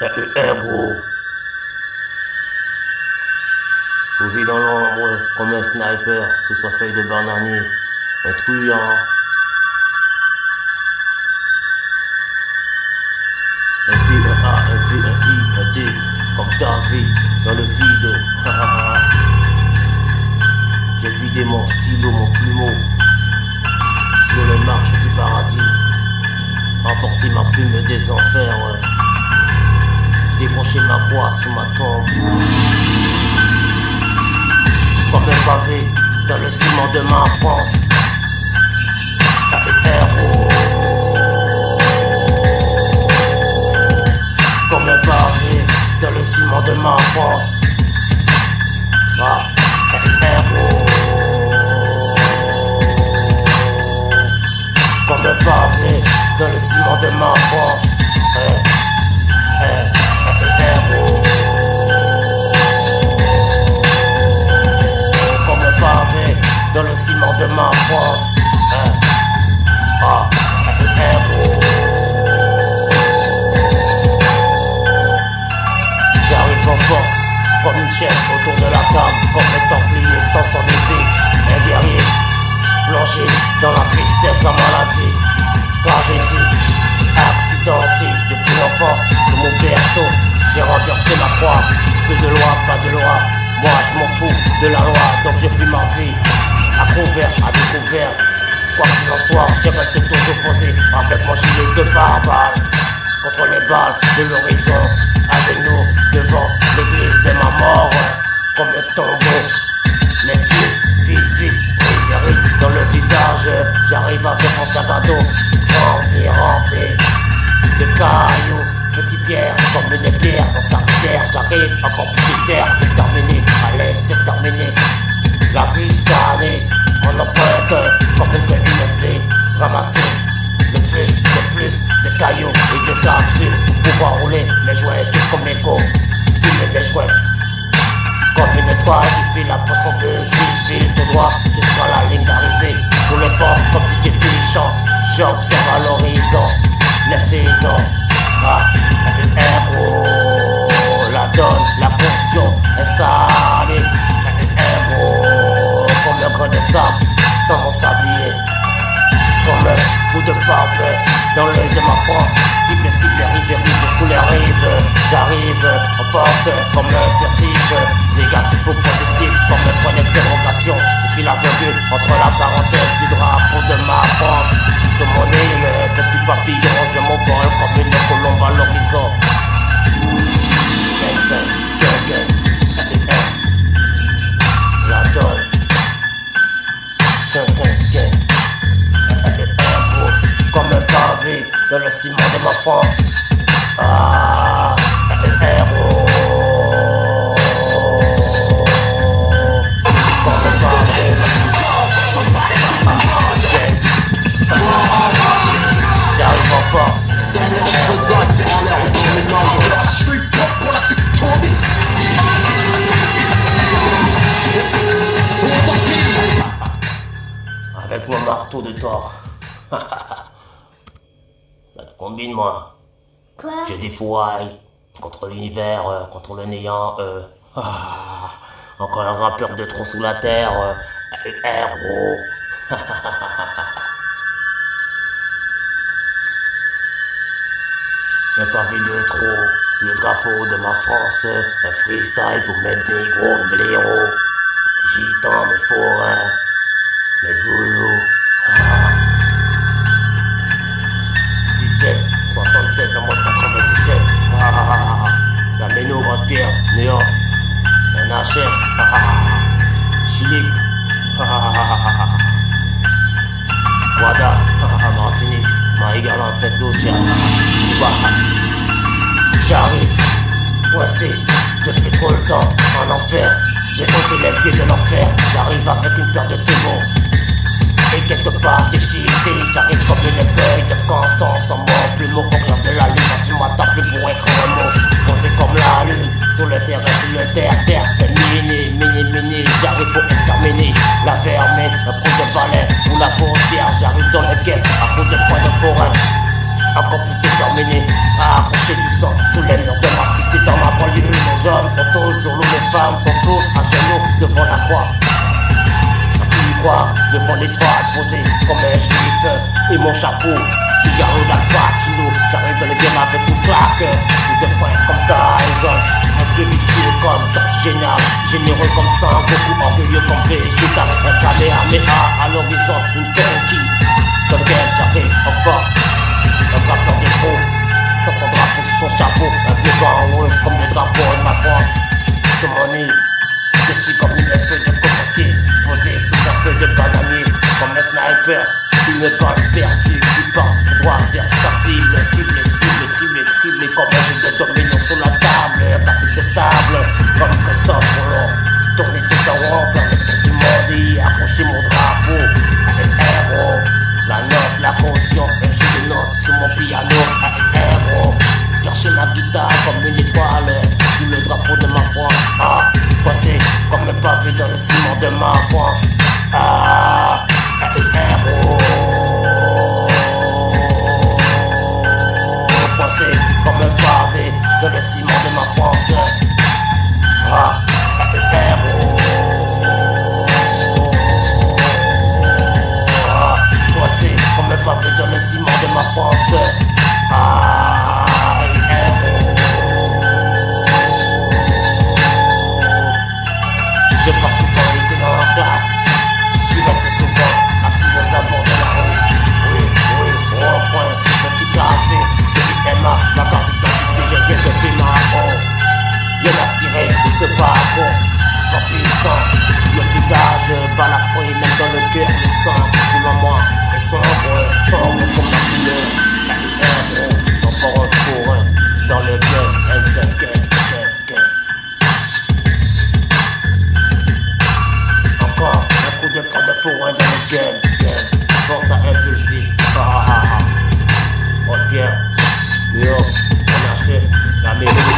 Héros. Posé dans l'ombre comme un sniper sous sa feuille de bananier, un truand. Un T, un A, un V, un I, un D, comme David dans le vide. J'ai vidé mon stylo, mon plumeau sur les marches du paradis. Emporter ma plume des enfers, décrocher ma voix sous ma tombe. Comme un pavé dans le ciment de ma France. Héros. Comme un pavé dans le ciment de ma France. Héros. Comme un pavé dans le ciment de ma France. Héros. Comme un pavé dans le ciment de ma France. Héros. J'arrive en force comme une chaise autour de la table, comme un templier sans son épée, un guerrier plongé dans la tristesse, la maladie, tragédie, accidenté depuis l'enfance de mon berceau. J'ai renversé ma croix, que de loi, pas de loi. Moi je m'en fous de la loi, donc je vis ma vie à couvert, à découvert. Quoi qu'il en soit, je reste toujours posé avec mon gilet de pare-balles contre les balles de l'horizon, à genoux devant l'église de ma mort, comme un tombeau. Les pieds vite, j'arrive dans le visage. J'arrive avec mon sac à dos rempli de cailloux, petites pierres, comme une pierre dans sa terre. J'arrive encore plus terre, déterminé à l'exterminer. La vue scannée, mon empreinte, comme une colline USB, ramasser le plus de cailloux et de capsules pour pouvoir rouler mes jouets juste comme l'écho, filmer mes jouets. Comme une étoile qui file la poste qu'on veut, je file tout droit jusqu'à la ligne d'arrivée. Sous le port, comme Didier Pichon, j'observe à l'horizon les saisons. Héros, la donne, la potion est salée. Héros, comme un grain de sable sans mon sablier. Comme un bout de pape dans l'œil de ma France. Cible, rive sous les rives. J'arrive en force comme un furtif, négatif ou positif, comme un point d'interrogation. Je suis la virgule entre la parenthèse du drapeau de ma France. Sur mon île, petit papillon, je m'envole comme une colombe à l'horizon. 25, la donne. 5, comme un pavé dans le ciment de ma France. Héros. Comme un pavé. J'arrive en force. Avec mon marteau de Thor. Ça te combine, moi. Quoi? Je défouaille contre l'univers, contre le néant. Encore un rappeur de trop sous la terre. Héros. Un pavé de trop sous le drapeau de ma France. Un freestyle pour mettre des gros blaireaux. Gitans, mes forains, mes zoulous. 67 dans mode 97. La Méno, Grande Pierre, Néof, un HF, Chilique, Guada, Martinique, Maïga, Lancette, Lucia, Cuba. J'arrive, coincé, depuis trop le temps, en enfer. J'ai ôté les pieds de l'enfer. J'arrive avec une paire de démons. Et quelque part déchiqueté, j'arrive comme une feuille de canson. Sans mon plumeau au clair de la lune. Sur ma table pour écrire un mot. Posé comme la lune, sur le terrain, sur le terre. C'est mini, j'arrive pour exterminer la vermine, un coup de balai ou la poussière. J'arrive dans le guet, à coup de poing de forain. encore plus déterminé à accrocher du sang sous les murs de ma cité. Dans ma banlieue, les hommes sont tous zoulous, les femmes sont tous à genoux devant la croix. Devant l'étoile posée comme un juif et mon chapeau, cigaro d'Al Pacino. J'arrive dans le game avec une claque, tout de près comme Tyson. Un peu vicieux comme tortue génial, généreux comme sang, beaucoup orgueilleux comme végétal. Un Kamehameha à l'horizon, une conquille. Dans le game j'arrive en force, un rappeur de trop, sans son drapeau sous son chapeau. Un peu en rouge comme le drapeau de ma France. Sur mon île, je suis comme une feuille de cocotier, posée sous un feu de bananier. Comme un sniper, une balle perdue qui part droit vers sa cible. Cible, triple, comme un jeu de domino sur la table. Casser cette table, comme Christophe Colomb. Tourner tout en rond, faire le tour du monde et accrocher mon drapeau. Un héros, la note, la caution, un jeu de notes sur mon piano. Un héros, percher ma guitare comme une étoile sous le drapeau de ma France. Ah, passé comme un pavé dans le ciment de ma France. Ah, un héros, passé comme un pavé dans le ciment de ma France. Ah, un héros, ah, passé comme un pavé dans le ciment de ma France. Ah, un héros. Je passe souvent l'été dans la classe. Je suis resté souvent assis dans la bord de la rue. Oui, rond-point, petit café, de l'IMA, ma carte d'identité, je viens de Pénarron. Y'en a ciré de ce parcours, pas puissant. Le visage balafré, même dans le cœur, le sang coule en moi. Et sombre comme la couleur. Un héros, encore un fourrin dans le game, un seul game. Un coup de canne de fourrin dans le game. Force à impulsif. Oh bien. Mais on achève la mélodie.